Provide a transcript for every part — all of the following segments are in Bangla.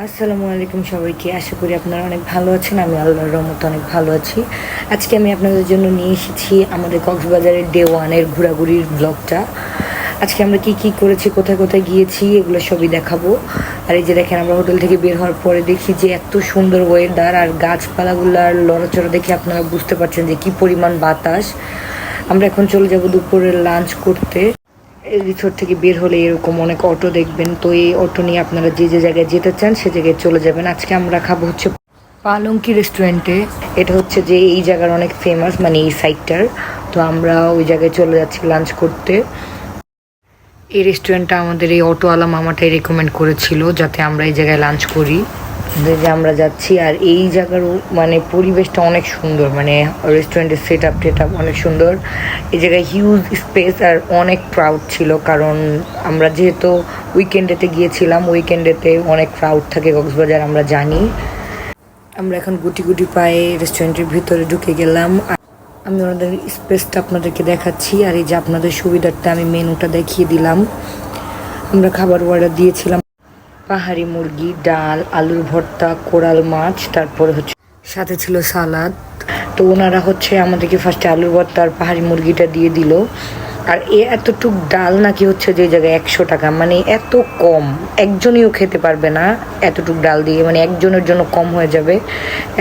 আসসালামু আলাইকুম সবাইকে। আশা করি আপনারা অনেক ভালো আছেন। আমি আল্লাহর রহমতে অনেক ভালো আছি। আজকে আমি আপনাদের জন্য নিয়ে এসেছি আমাদের কক্সবাজারের ডে ওয়ানের ঘোরাঘুরির ব্লগটা। আজকে আমরা কি কি করেছি, কোথায় কোথায় গিয়েছি, এগুলো সবই দেখাবো। আর এই যে দেখেন, আমরা হোটেল থেকে বের হওয়ার পরে দেখি যে এত সুন্দর ওয়েদার আর গাছপালাগুলার লড়াচড়া দেখে আপনারা বুঝতে পারছেন যে কি পরিমাণ বাতাস। আমরা এখন চলে যাব দুপুরের লাঞ্চ করতে। এই রিসোর্ট থেকে বের হলে এরকম অনেক অটো দেখবেন, তো এই অটো নিয়ে আপনারা যে যে জায়গায় যেতে চান সে জায়গায় চলে যাবেন। আজকে আমরা খাবো হচ্ছে পালঙ্কি রেস্টুরেন্টে। এটা হচ্ছে যে এই জায়গার অনেক ফেমাস, মানে এই সাইডটার। তো আমরা ওই জায়গায় চলে যাচ্ছি লাঞ্চ করতে। এই রেস্টুরেন্টটা আমাদের এই অটোওয়ালা মামাটাই রেকমেন্ড করেছিল যাতে আমরা এই জায়গায় লাঞ্চ করি। যে আমরা যাচ্ছি, আর এই জায়গার মানে পরিবেশটা অনেক সুন্দর, মানে রেস্টুরেন্টের সেট আপ অনেক সুন্দর। এই জায়গায় হিউজ স্পেস আর অনেক ক্রাউড ছিল, কারণ আমরা যেহেতু উইকেন্ডেতে গিয়েছিলাম, উইকেন্ডেতে অনেক ক্রাউড থাকে কক্সবাজার আমরা জানি। আমরা এখন গুটি গুটি পায়ে রেস্টুরেন্টের ভিতরে ঢুকে গেলাম। আমি ওনাদের স্পেসটা আপনাদেরকে দেখাচ্ছি, আর এই যে আপনাদের সুবিধার্থে আমি মেনুটা দেখিয়ে দিলাম। আমরা খাবার অর্ডার দিয়েছিলাম পাহাড়ি মুরগি, ডাল, আলুর ভর্তা, কোরাল মাছ, তারপরে হচ্ছে সাথে ছিল সালাদ। তো ওনারা হচ্ছে আমাদেরকে ফার্স্টে আলুর ভর্তা আর পাহাড়ি মুরগিটা দিয়ে দিল। আর এতটুক ডাল নাকি হচ্ছে যে জায়গায় 100 টাকা, মানে এত কম, একজনইও খেতে পারবে না এতটুক ডাল দিয়ে, মানে একজনের জন্য কম হয়ে যাবে।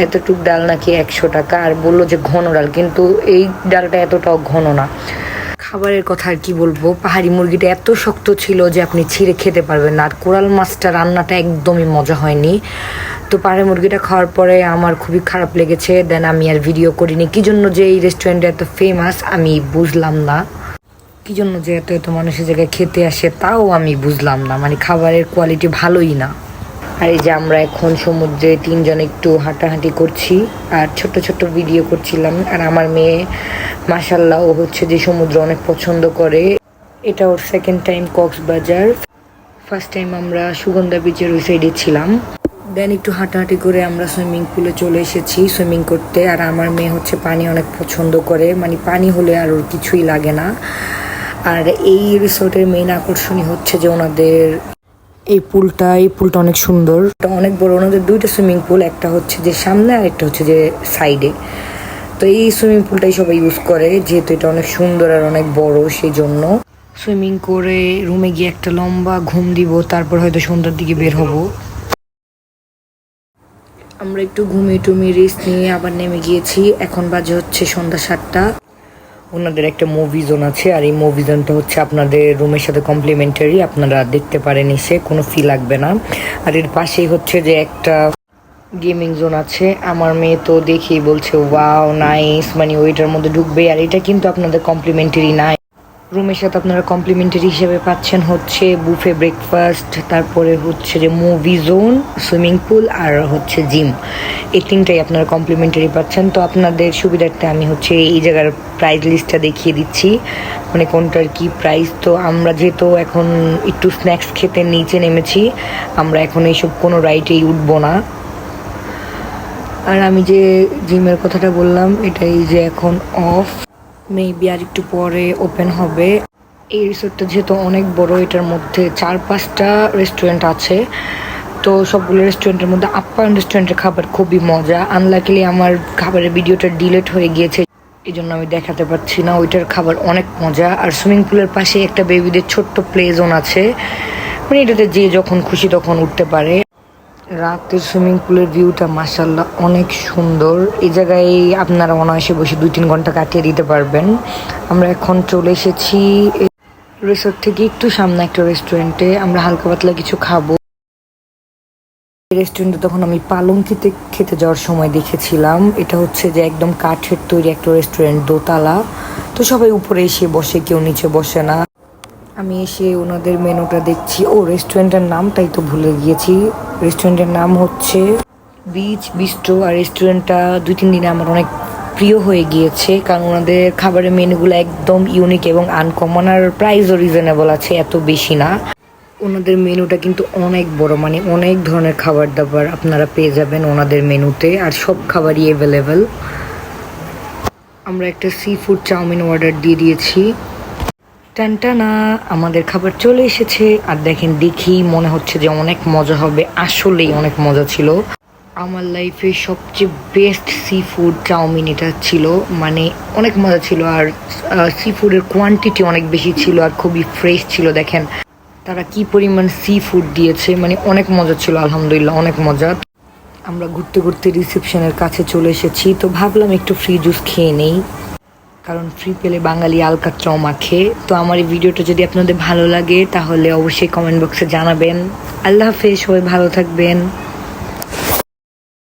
এতটুক ডাল নাকি 100 টাকা, আর বললো যে ঘন ডাল, কিন্তু এই ডালটা এতটাও ঘন না। খাবারের কথা আর কি বলবো, পাহাড়ি মুরগিটা এত শক্ত ছিল যে আপনি ছিঁড়ে খেতে পারবেন না, আর কোরাল মাছটা রান্নাটা একদমই মজা হয়নি। তো পাহাড়ি মুরগিটা খাওয়ার পরে আমার খুবই খারাপ লেগেছে, দেন আমি আর ভিডিও করিনি। কি জন্য যে এই রেস্টুরেন্টটা এত ফেমাস আমি বুঝলাম না, কি জন্য যে এত এত মানুষের জায়গায় খেতে আসে তাও আমি বুঝলাম না, মানে খাবারের কোয়ালিটি ভালোই না। আর এই যে আমরা এখন সমুদ্রে তিনজন একটু হাঁটাহাঁটি করছি আর ছোট্ট ছোট্ট ভিডিও করছিলাম। আর আমার মেয়ে মাশাল্লাহ, ও হচ্ছে যে সমুদ্র অনেক পছন্দ করে। এটা ওর second time Cox's Bazar. First time আমরা সুগন্ধা বিচের ওই সাইডে ছিলাম, দেন একটু হাঁটাহাঁটি করে আমরা সুইমিং পুলে চলে এসেছি সুইমিং করতে। আর আমার মেয়ে হচ্ছে পানি অনেক পছন্দ করে, মানে পানি হলে আর ওর কিছুই লাগে না। আর এই রিসোর্টের মেইন আকর্ষণই হচ্ছে যে ওনাদের এই পুলটা অনেক সুন্দর, এটা অনেক বড়। ওনাদের দুইটা সুইমিং পুল, একটা হচ্ছে যে সামনে আর একটা হচ্ছে যে সাইডে। তো এই সুইমিং পুলটাই সবাই ইউজ করে, যেহেতু এটা অনেক সুন্দর আর অনেক বড়, সেই জন্য। সুইমিং করে রুমে গিয়ে একটা লম্বা ঘুম দিব, তারপর হয়তো সন্ধ্যার দিকে বের হব। আমরা একটু ঘুমিয়ে টুমিয়ে রেস্ট নিয়ে আবার নেমে গিয়েছি। এখন বাজে হচ্ছে সন্ধ্যা 7টা। ওনাদের একটা মুভি জোন আছে, আর এই মুভি জোনটা হচ্ছে আপনাদের রুমের সাথে কমপ্লিমেন্টারি, আপনারা দেখতে পারেন এসে, কোনো ফি লাগবে না। আর এর পাশেই হচ্ছে যে একটা গেমিং জোন আছে। আমার মেয়ে তো দেখেই বলছে ওয়াও নাইস, মানে ওইটার মধ্যে ঢুকবে। আর এটা কিন্তু আপনাদের কমপ্লিমেন্টারি না, রুমের সাথে আপনারা কমপ্লিমেন্টারি হিসেবে পাচ্ছেন হচ্ছে বুফে ব্রেকফাস্ট, তারপরে হচ্ছে যে মুভি জোন, সুইমিং পুল আর হচ্ছে জিম। এই তিনটাই আপনারা কমপ্লিমেন্টারি পাচ্ছেন। তো আপনাদের সুবিধার্থে আমি হচ্ছে এই জায়গার প্রাইস লিস্টটা দেখিয়ে দিচ্ছি, মানে কোনটার কি প্রাইস। তো আমরা যেহেতু এখন একটু স্ন্যাক্স খেতে নিচে নেমেছি, আমরা এখন এইসব কোনো রাইটেই উঠবো না। আর আমি যে জিমের কথাটা বললাম, এটাই যে এখন অফ, মেবি আর একটু পরে ওপেন হবে। এই রিসোর্টটা যেহেতু অনেক বড়, এটার মধ্যে 4-5টা রেস্টুরেন্ট আছে। তো সবগুলো রেস্টুরেন্টের মধ্যে আপ্যায়ন রেস্টুরেন্টের খাবার খুবই মজা। আনলাকিলি আমার খাবারের ভিডিওটা ডিলিট হয়ে গিয়েছে, এই জন্য আমি দেখাতে পারছি না। ওইটার খাবার অনেক মজা। আর সুইমিং পুলের পাশে একটা বেবিদের ছোট্ট প্লে জোন আছে, মানে এটাতে যে যখন খুশি তখন উঠতে পারে। রাতের সুইমিং পুলের ভিউটা মাশাল্লাহ অনেক সুন্দর। এই জায়গায় আপনারা অনায়াসে বসে 2-3 ঘন্টা কাটিয়ে দিতে পারবেন। আমরা এখন চলে এসেছি রিসোর্ট থেকে একটু সামনে একটা রেস্টুরেন্টে, আমরা হালকা পাতলা কিছু খাবো। এই রেস্টুরেন্টে তখন আমি পালঙ্কিতে খেতে যাওয়ার সময় দেখেছিলাম। এটা হচ্ছে যে একদম কাঠের তৈরি একটা রেস্টুরেন্ট, দোতলা। তো সবাই উপরে এসে বসে, কেউ নিচে বসে না। আমি এসে ওনাদের মেনুটা দেখছি, ও রেস্টুরেন্টের নামটাই তো ভুলে গিয়েছি। রেস্টুরেন্টের নাম হচ্ছে বিচ বিস্ট্রো। আর রেস্টুরেন্টটা 2-3 দিনে আমার অনেক প্রিয় হয়ে গিয়েছে, কারণ ওনাদের খাবারের মেনুগুলো একদম ইউনিক এবং আনকমন, আর প্রাইসও রিজনেবল আছে, এত বেশি না। ওনাদের মেনুটা কিন্তু অনেক বড়, মানে অনেক ধরনের খাবার দাবার আপনারা পেয়ে যাবেন ওনাদের মেনুতে, আর সব খাবারই অ্যাভেলেবেল। আমরা একটা সি ফুড চাউমিন অর্ডার দিয়ে দিয়েছি। টানটানা আমাদের খাবার চলে এসেছে। আর দেখেন দেখি মনে হচ্ছে যে অনেক মজা হবে, আসলেই অনেক মজা ছিল। আমার লাইফে সবচেয়ে বেস্ট সি ফুড চাউমিন এটা ছিল, মানে অনেক মজা ছিল। আর সি ফুডের কোয়ান্টিটি অনেক বেশি ছিল আর খুবই ফ্রেশ ছিল। দেখেন তারা কি পরিমাণ সি ফুড দিয়েছে, মানে অনেক মজা ছিল, আলহামদুলিল্লাহ অনেক মজা। আমরা ঘুরতে ঘুরতে রিসেপশনের কাছে চলে এসেছি, তো ভাবলাম একটু ফ্রি জুস খেয়ে নেই, কারণ ফ্রি পেলে বাঙালি আলকাতরাও মাখে। তো আমার এই ভিডিওটা যদি আপনাদের ভালো লাগে তাহলে অবশ্যই কমেন্ট বক্সে জানাবেন। আল্লাহ হাফেজ, সবাই ভালো থাকবেন।